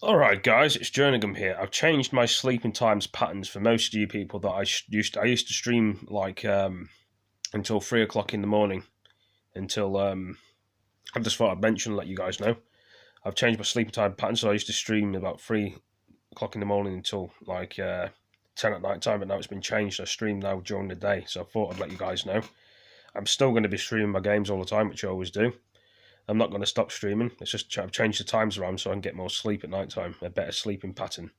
Alright guys, it's Jerningham here. I've changed my sleeping times patterns for most of you people that I used to stream like until 3 o'clock in the morning until I just thought I'd mention and let you guys know. I've changed my sleeping time pattern, so I used to stream about 3 o'clock in the morning until like 10 at night time, but now it's been changed. I stream now during the day, so I thought I'd let you guys know. I'm still going to be streaming my games all the time, which I always do. I'm not going to stop streaming. It's just I've changed the times around so I can get more sleep at night time, a better sleeping pattern.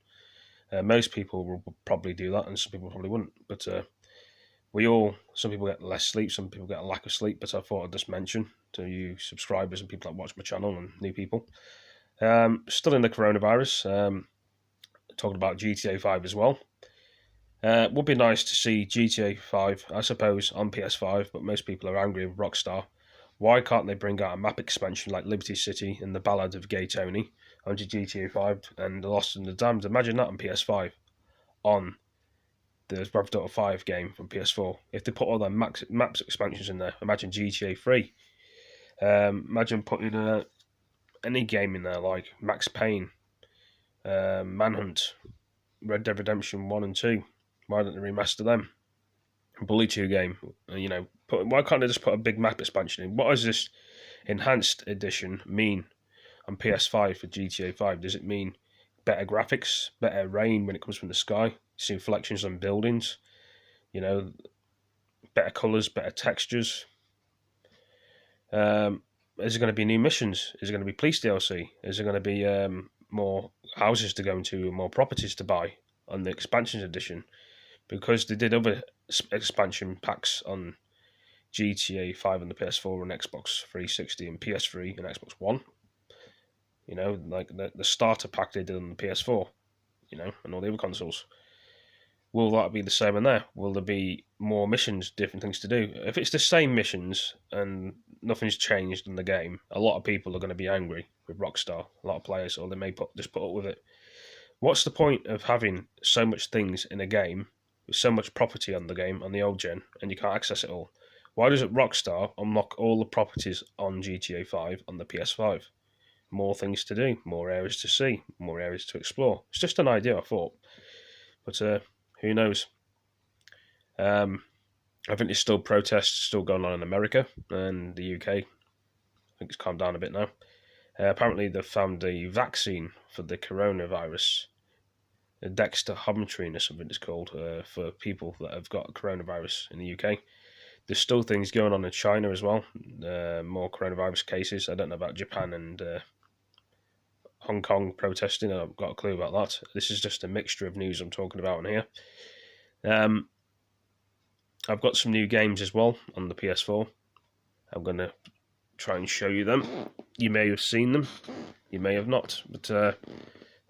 Most people will probably do that, and some people probably wouldn't. But some people get less sleep, some people get a lack of sleep. But I thought I'd just mention to you subscribers and people that watch my channel and new people. Still in the coronavirus. Talking about GTA 5 as well. Would be nice to see GTA 5, I suppose, on PS5, but most people are angry with Rockstar. Why can't they bring out a map expansion like Liberty City and the Ballad of Gay Tony onto GTA 5 and The Lost and the Damned? Imagine that on PS5 on the Grand Theft Auto 5 game from PS4. If they put all their maps expansions in there, imagine GTA 3. Imagine putting any game in there like Max Payne, Manhunt, Red Dead Redemption 1 and 2. Why don't they remaster them? Bully 2 game, why can't they just put a big map expansion in? What does this enhanced edition mean on PS5 for GTA 5? Does it mean better graphics, better rain when it comes from the sky, see reflections on buildings, better colours, better textures? Is there going to be new missions? Is there going to be police DLC? Is there going to be more houses to go into, more properties to buy on the expansion edition? Because they did other expansion packs on GTA 5 on the PS4 and Xbox 360 and PS3 and Xbox One. Like the starter pack they did on the PS4, and all the other consoles. Will that be the same in there? Will there be more missions, different things to do? If it's the same missions and nothing's changed in the game, a lot of people are going to be angry with Rockstar, a lot of players, or they may just put up with it. What's the point of having so much things in a game, with so much property on the game, on the old gen, and you can't access it all? Why doesn't Rockstar unlock all the properties on GTA 5 on the PS5? More things to do, more areas to see, more areas to explore. It's just an idea, I thought. But who knows? I think there's still protests still going on in America and the UK. I think it's calmed down a bit now. Apparently, they've found a vaccine for the coronavirus, a dextrometrine or something it's called, for people that have got coronavirus in the UK. There's still things going on in China as well, more coronavirus cases. I don't know about Japan and Hong Kong protesting. I've got a clue about that. This is just a mixture of news I'm talking about in here. I've got some new games as well on the PS4. I'm going to try and show you them. You may have seen them, you may have not, but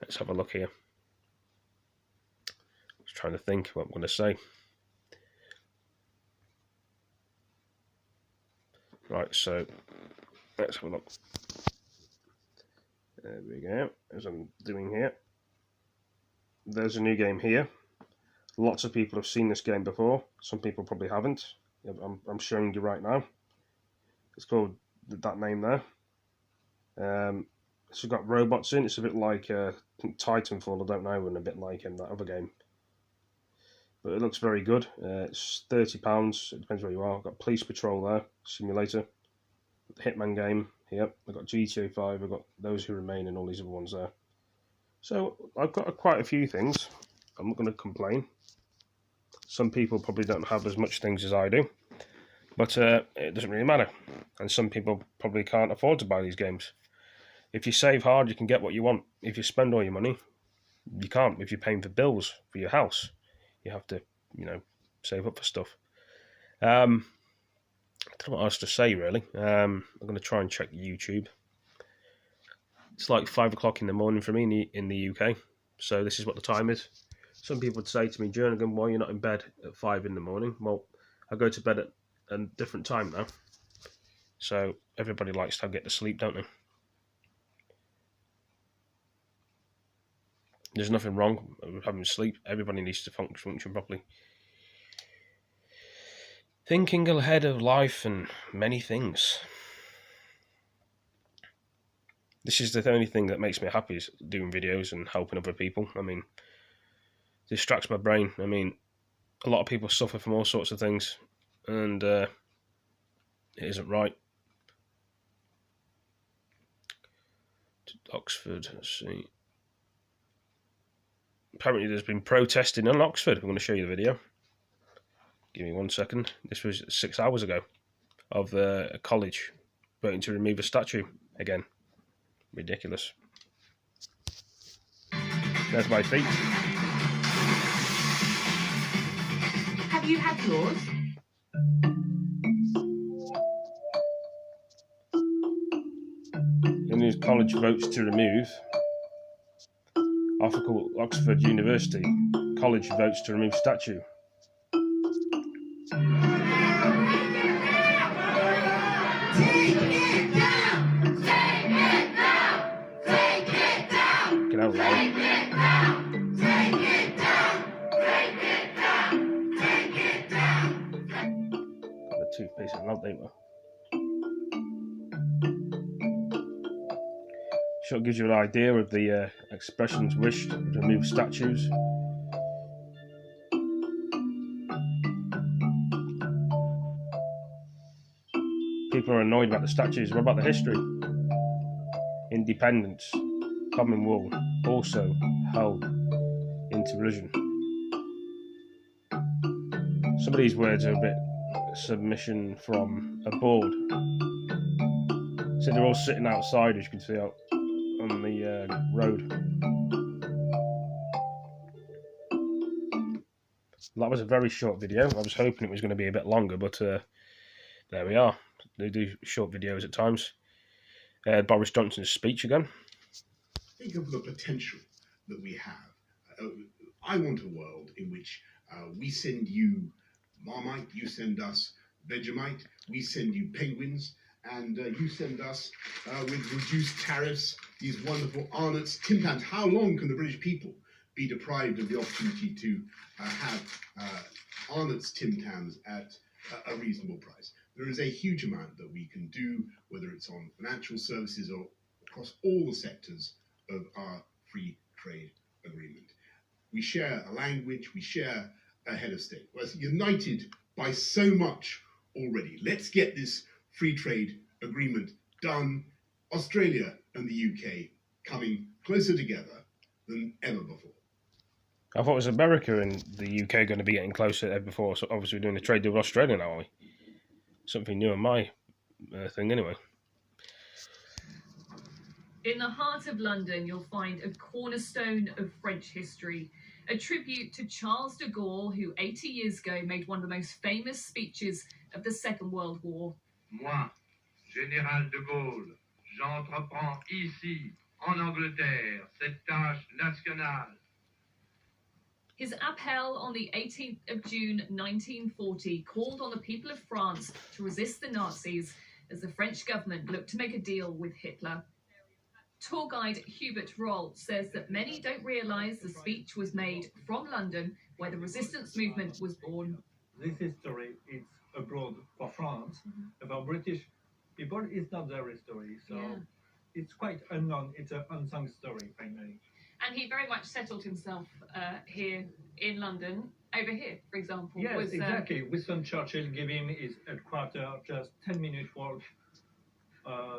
let's have a look here. Just trying to think what I'm going to say. Right, so let's have a look. There we go, as I'm doing here. There's a new game here. Lots of people have seen this game before. Some people probably haven't. I'm showing you right now. It's called that name there. It's got robots in. It's a bit like Titanfall, I don't know, and a bit like in that other game. But it looks very good. It's £30. It depends where you are. I've got Police Patrol there, Simulator. The Hitman game here. I've got GTA 5. I've got Those Who Remain and all these other ones there. So I've got quite a few things. I'm not going to complain. Some people probably don't have as much things as I do. But it doesn't really matter. And some people probably can't afford to buy these games. If you save hard, you can get what you want. If you spend all your money, you can't. If you're paying for bills for your house, you have to, save up for stuff. I don't know what else to say, really. I'm going to try and check YouTube. It's like 5 o'clock in the morning for me in the UK. So this is what the time is. Some people would say to me, Jerningham, why are you not in bed at 5 in the morning? Well, I go to bed at a different time now. So everybody likes to get to sleep, don't they? There's nothing wrong with having sleep. Everybody needs to function properly. Thinking ahead of life and many things. This is the only thing that makes me happy, is doing videos and helping other people. I mean, distracts my brain. I mean, a lot of people suffer from all sorts of things, and it isn't right. Oxford, let's see. Apparently there's been protesting in Oxford. I'm going to show you the video. Give me 1 second. This was 6 hours ago, of a college voting to remove a statue again. Ridiculous. There's my feet. Have you had yours? The new college votes to remove. Oxford University College votes to remove statue. Get out loud. The toothpaste and not they were. Sure, gives you an idea of the expressions wished to remove statues. People are annoyed about the statues. What about the history? Independence, common wool, also held into religion. Some of these words are a bit submission from a board. So they're all sitting outside, as you can see out on the road. That was a very short video. I was hoping it was going to be a bit longer, but there we are. They do short videos at times. Boris Johnson's speech again. Think of the potential that we have. I want a world in which we send you Marmite, you send us Vegemite, we send you penguins, and you send us, with reduced tariffs, these wonderful Arnott's Tim Tams. How long can the British people be deprived of the opportunity to have Arnott's Tim Tams at a reasonable price? There is a huge amount that we can do, whether it's on financial services or across all the sectors of our free trade agreement. We share a language, we share a head of state. We're united by so much already. Let's get this free trade agreement done. Australia and the UK coming closer together than ever before. I thought it was America and the UK going to be getting closer than ever before. So obviously we're doing a trade deal with Australia now, are we? Something new in my thing anyway. In the heart of London, you'll find a cornerstone of French history, a tribute to Charles de Gaulle, who 80 years ago made one of the most famous speeches of the Second World War. Moi, Général de Gaulle, j'entreprends ici, en Angleterre, cette tâche nationale. His appel on the 18th of June 1940 called on the people of France to resist the Nazis as the French government looked to make a deal with Hitler. Tour guide Hubert Roll says that many don't realise the speech was made from London, where the resistance movement was born. This history is abroad for France. About British people, it's not their story, so it's quite unknown. It's an unsung story, finally. And he very much settled himself here in London, over here, for example. Yes, exactly. Winston Churchill gave him his headquarters just 10-minute walk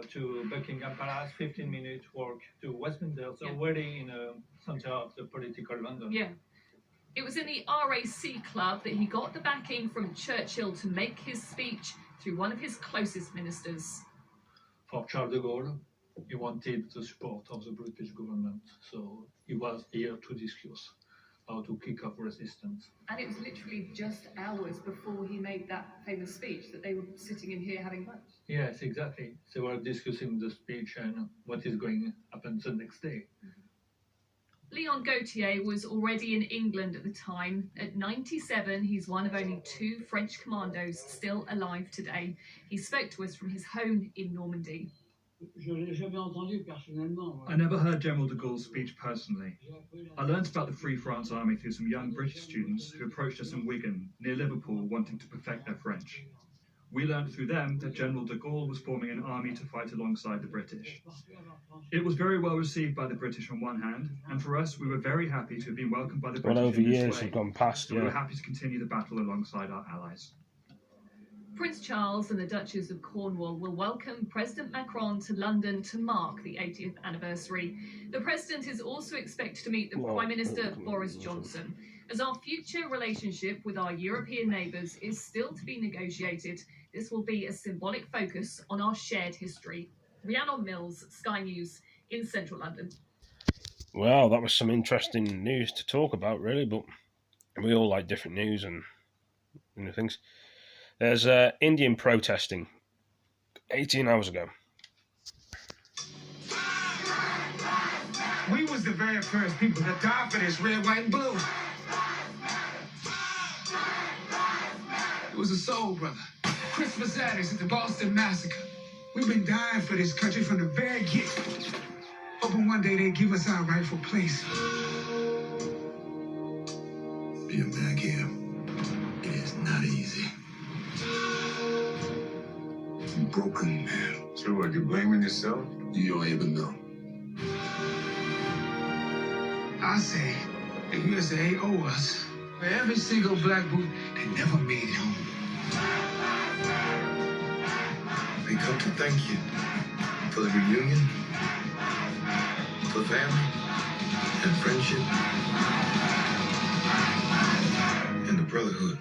to Buckingham Palace, 15-minute walk to Westminster, so really in the centre of the political London. Yeah. It was in the RAC club that he got the backing from Churchill to make his speech through one of his closest ministers. For Charles de Gaulle, he wanted the support of the British government, so he was here to discuss how to kick off resistance. And it was literally just hours before he made that famous speech that they were sitting in here having lunch. Yes, exactly. They were discussing the speech and what is going to happen the next day. Leon Gautier was already in England at the time. At 97, he's one of only 2 French commandos still alive today. He spoke to us from his home in Normandy. I never heard General de Gaulle's speech personally. I learned about the Free France Army through some young British students who approached us in Wigan, near Liverpool, wanting to perfect their French. we learned through them that General de Gaulle was forming an army to fight alongside the British. It was very well received by the British on one hand, and for us, we were very happy to have been welcomed by the British over in this years way. have gone past, so we were happy to continue the battle alongside our allies. Prince Charles and the Duchess of Cornwall will welcome President Macron to London to mark the 80th anniversary. The President is also expected to meet the Prime Minister Boris Johnson, as our future relationship with our European neighbours is still to be negotiated. This will be a symbolic focus on our shared history. Rhiannon Mills, Sky News in central London. Well, that was some interesting news to talk about, really, but we all like different news and things. There's Indian protesting 18 hours ago. We was the very first people that died for this red, white, and blue. It was a soul brother. Christmas addicts at the Boston Massacre. We've been dying for this country from the very get-go. Hoping one day they give us our rightful place. Being back here, it is not easy. I'm broken, man. So what, you blaming yourself? You don't even know. I say, the USA owe us for every single black boy that never made it home. They come to thank you for the reunion, for family, and friendship, and the brotherhood.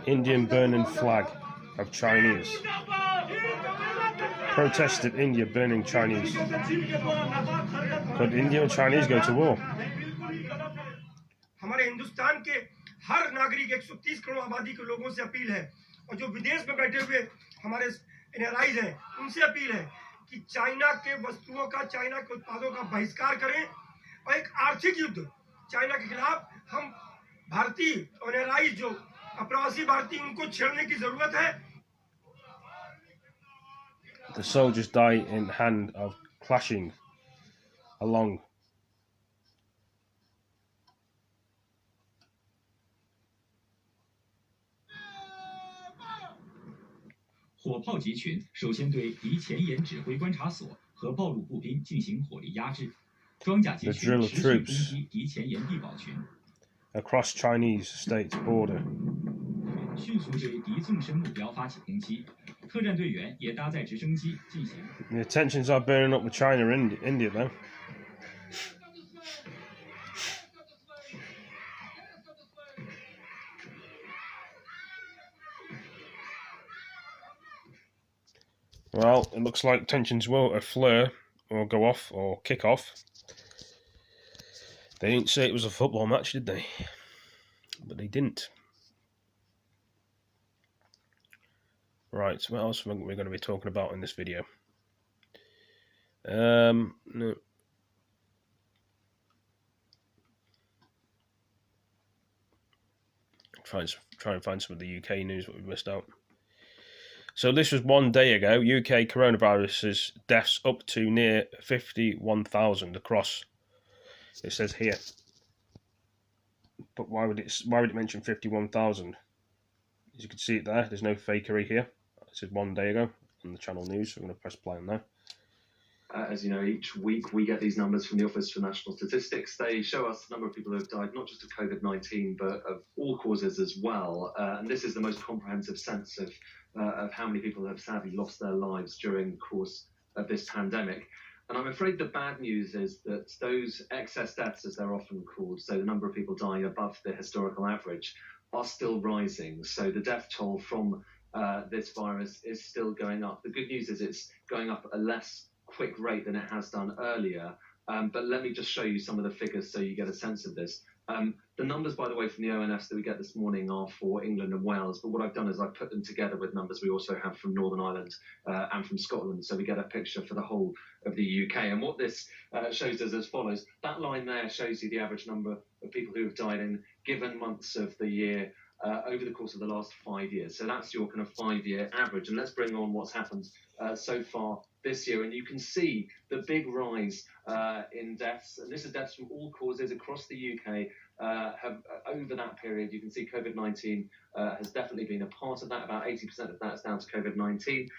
Indian burning flag of Chinese. Protest of India burning Chinese. Could India and Chinese go to war? हमारे हिंदुस्तान के हर नागरिक 130 करोड़ आबादी के लोगों से appeal है और जो विदेश में बैठे हुए हमारे एनआरआईज हैं उनसे अपील है कि चाइना के वस्तुओं का चाइना के उत्पादों का बहिष्कार करें और एक आर्थिक युद्ध चाइना के खिलाफ हम भारतीय और एनआरआईज जो अप्रवासी भारतीय उनको छेड़ने की जरूरत है. The soldiers die in hand of clashing along.火炮集群首先对敌前沿指挥观察所和暴露步兵进行火力压制，装甲集群持续攻击敌前沿地堡群。Across Chinese state border. 迅速对敌纵深目标发起攻击，特战队员也搭载直升机进行。The tensions are burning up with China and India, though. Well, it looks like tensions will flare or go off or kick off. They didn't say it was a football match, did they? But they didn't. Right, what else are we going to be talking about in this video? No. Try and find some of the UK news that we missed out. So this was 1 day ago. UK coronavirus deaths up to near 51,000 across. It says here. But why would it mention 51,000? As you can see it there, there's no fakery here. This is 1 day ago on the channel news, so I'm going to press play on there. As you know, each week we get these numbers from the Office for National Statistics. They show us the number of people who have died, not just of COVID-19, but of all causes as well. And this is the most comprehensive sense of how many people have sadly lost their lives during the course of this pandemic. And I'm afraid the bad news is that those excess deaths, as they're often called, so the number of people dying above the historical average, are still rising. So the death toll from this virus is still going up. The good news is it's going up at a less quick rate than it has done earlier. But let me just show you some of the figures so you get a sense of this. The numbers, by the way, from the ONS that we get this morning are for England and Wales. But what I've done is I've put them together with numbers we also have from Northern Ireland and from Scotland. So we get a picture for the whole of the UK. And what this shows us as follows. That line there shows you the average number of people who have died in given months of the year over the course of the last 5 years. So that's your kind of 5-year average. And let's bring on what's happened so far this year, and you can see the big rise in deaths, and this is deaths from all causes across the UK. Have over that period, you can see COVID-19 has definitely been a part of that. About 80% of that is down to COVID-19.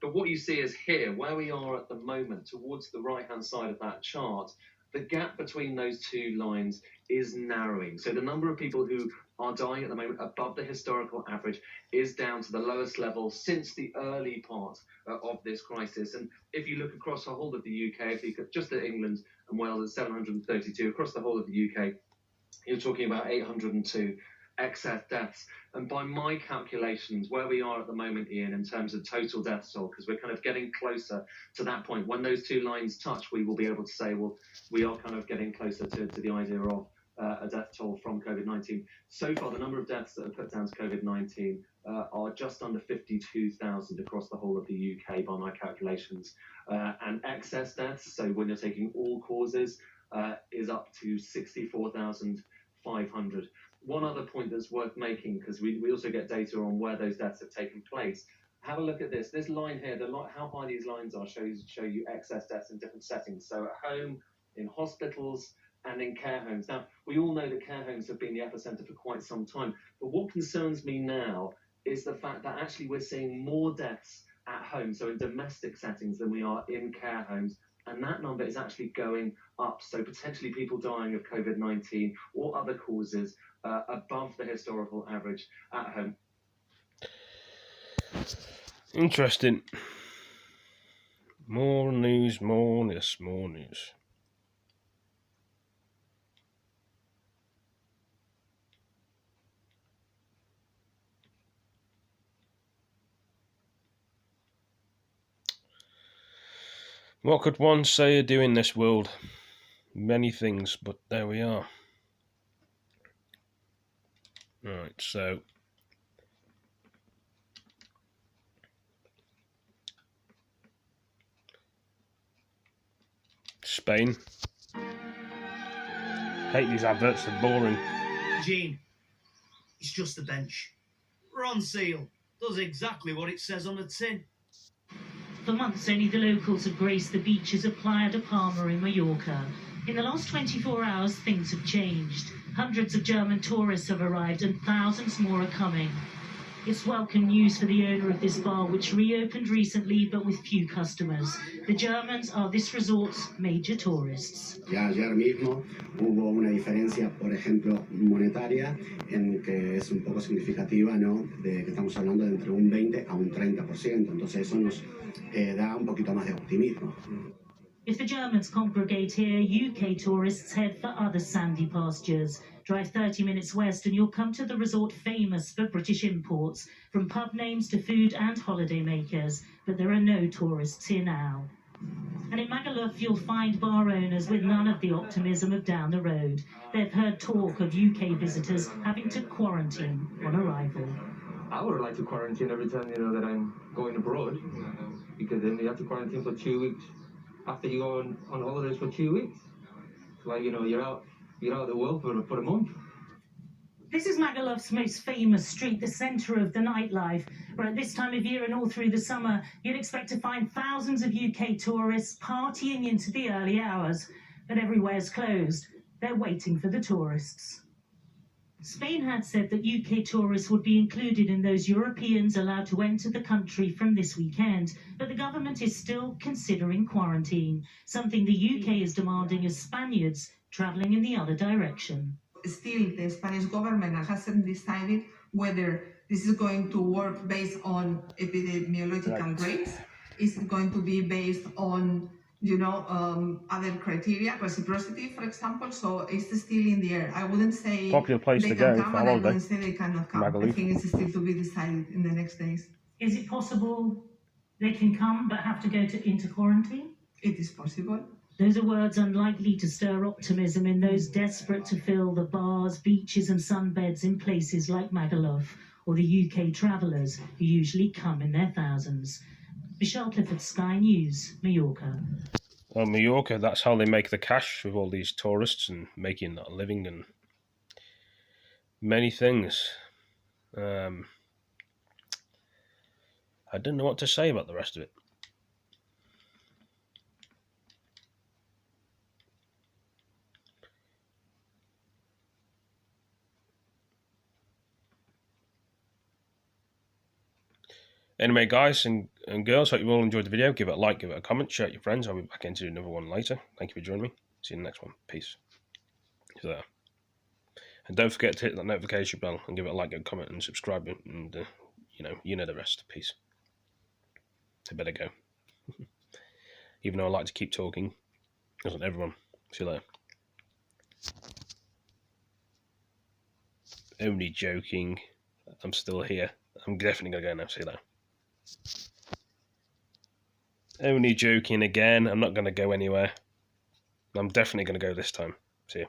But what you see is here, where we are at the moment, towards the right-hand side of that chart, the gap between those two lines is narrowing. So the number of people who are dying at the moment above the historical average is down to the lowest level since the early part of this crisis. And if you look across the whole of the UK, if you look just at England and Wales at 732, across the whole of the UK, you're talking about 802 excess deaths. And by my calculations, where we are at the moment, Ian, in terms of total death toll, because we're kind of getting closer to that point, when those two lines touch, we will be able to say, well, we are kind of getting closer to the idea of a death toll from COVID-19. So far, the number of deaths that are put down to COVID-19 are just under 52,000 across the whole of the UK by my calculations. And excess deaths, so when you're taking all causes, is up to 64,500. One other point that's worth making, because we also get data on where those deaths have taken place. Have a look at this. This line here, how high these lines are, show you excess deaths in different settings. So at home, in hospitals, and in care homes. Now, we all know that care homes have been the epicenter for quite some time. But what concerns me now is the fact that actually we're seeing more deaths at home, so in domestic settings, than we are in care homes. And that number is actually going up. So potentially people dying of COVID-19 or other causes above the historical average at home. Interesting. More news, more news. What could one say or do in this world? Many things, but there we are. Right, so Spain. Hate these adverts, they're boring. Gene, it's just a bench. Ron Seal does exactly what it says on the tin. For months, only the locals have graced the beaches of Playa de Palma in Mallorca. In the last 24 hours, things have changed. Hundreds of German tourists have arrived and thousands more are coming. It's welcome news for the owner of this bar, which reopened recently but with few customers. The Germans are this resort's major tourists. Ya ayer mismo hubo una diferencia, por ejemplo, monetaria, en que es un poco significativa, ¿no? De que estamos hablando de entre un 20 a un 30%. Entonces eso nos da un poquito más de optimismo. If the Germans congregate here, UK tourists head for other sandy pastures. Drive 30 minutes west and you'll come to the resort famous for British imports, from pub names to food and holiday makers. But there are no tourists here now. And in Magaluf, you'll find bar owners with none of the optimism of down the road. They've heard talk of UK visitors having to quarantine on arrival. I would like to quarantine every time, that I'm going abroad, because then you have to quarantine for 2 weeks after you go on holidays for 2 weeks. It's like, you're out of the world for a month. This is Magaluf's most famous street, the centre of the nightlife, where at this time of year and all through the summer, you'd expect to find thousands of UK tourists partying into the early hours. But everywhere's closed. They're waiting for the tourists. Spain had said that UK tourists would be included in those Europeans allowed to enter the country from this weekend, but the government is still considering quarantine, something the UK is demanding as Spaniards travelling in the other direction. Still, the Spanish government hasn't decided whether this is going to work based on epidemiological rates. Is it going to be based on other criteria, reciprocity, for example? So it's still in the air. I wouldn't say popular place they to can go come, for and I holiday. wouldn't say they cannot come. Magaluf. I think it's still to be decided in the next days. Is it possible they can come but have to go into quarantine? It is possible. Those are words unlikely to stir optimism in those desperate to fill the bars, beaches and sunbeds in places like Magaluf, or the UK travellers who usually come in their thousands. Michelle Clifford, Sky News, Mallorca. Well, Mallorca, that's how they make the cash with all these tourists and making a living and many things. I don't know what to say about the rest of it. Anyway, guys and girls, hope you all enjoyed the video. Give it a like, give it a comment, share it with your friends. I'll be back into another one later. Thank you for joining me. See you in the next one. Peace. See you there. And don't forget to hit that notification bell and give it a like, give it a comment, and subscribe. And you know the rest. Peace. I better go. Even though I like to keep talking, doesn't everyone? See you later. Only joking. I'm still here. I'm definitely going to go now. See you later. Only joking again. I'm not going to go anywhere. I'm definitely going to go this time. See you.